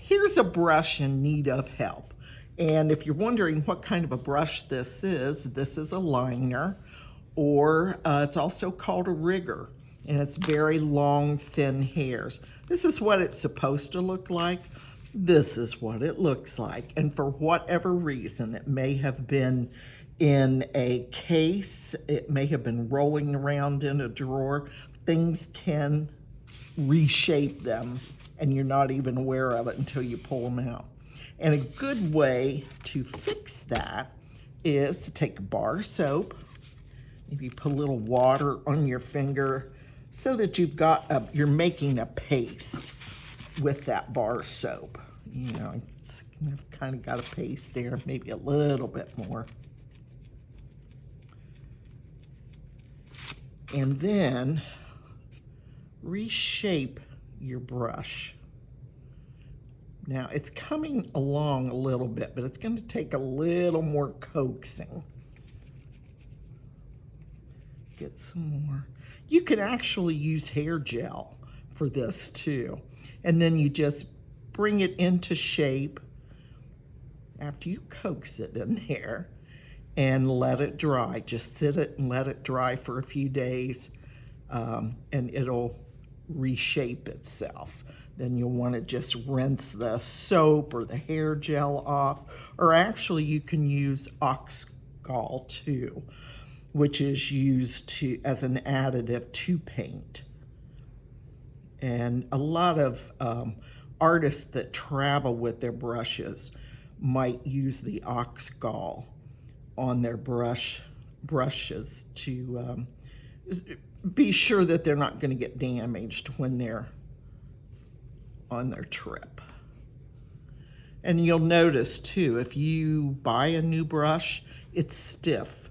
Here's a brush in need of help. And if you're wondering what kind of a brush this is a liner, or it's also called a rigger, and it's very long, thin hairs. This is what it's supposed to look like. This is what it looks like. And for whatever reason, it may have been in a case, it may have been rolling around in a drawer. Things can reshape them, and you're not even aware of it until you pull them out. And a good way to fix that is to take bar soap, maybe put a little water on your finger so that you're making a paste with that bar soap. You know, I've kind of got a paste there, maybe a little bit more. And then reshape your brush. Now it's coming along a little bit, but it's going to take a little more coaxing. Get some more. You can actually use hair gel for this too. And then you just bring it into shape after you coax it in there and let it dry. Just sit it and let it dry for a few days, and it'll reshape itself. Then you'll want to just rinse the soap or the hair gel off, or actually you can use ox gall too, which is used as an additive to paint. And a lot of artists that travel with their brushes might use the ox gall on their brushes to be sure that they're not going to get damaged when they're on their trip. And you'll notice too, if you buy a new brush, it's stiff.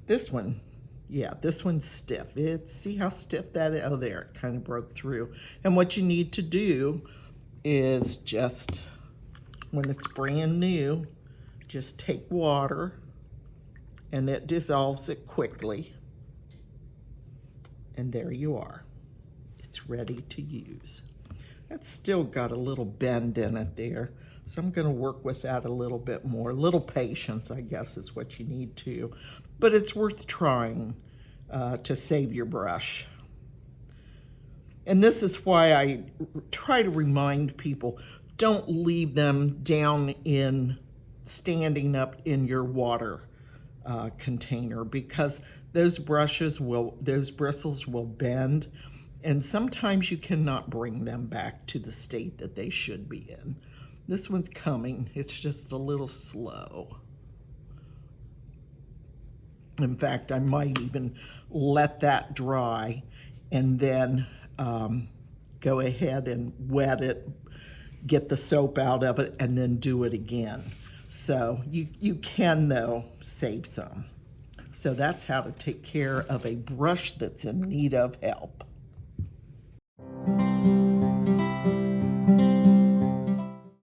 This one's stiff. See how stiff that is? Oh, there, it kind of broke through. And what you need to do is just, when it's brand new, just take water and it dissolves it quickly. And there you are. It's ready to use. That's still got a little bend in it there, so I'm going to work with that a little bit more. A little patience, I guess, is what you need to. But it's worth trying to save your brush. And this is why I try to remind people, don't leave them down standing up in your water container, because those bristles will bend, and sometimes you cannot bring them back to the state that they should be in. This one's coming, it's just a little slow. In fact, I might even let that dry and then go ahead and wet it, get the soap out of it, and then do it again. So you can, though, save some. So that's how to take care of a brush that's in need of help.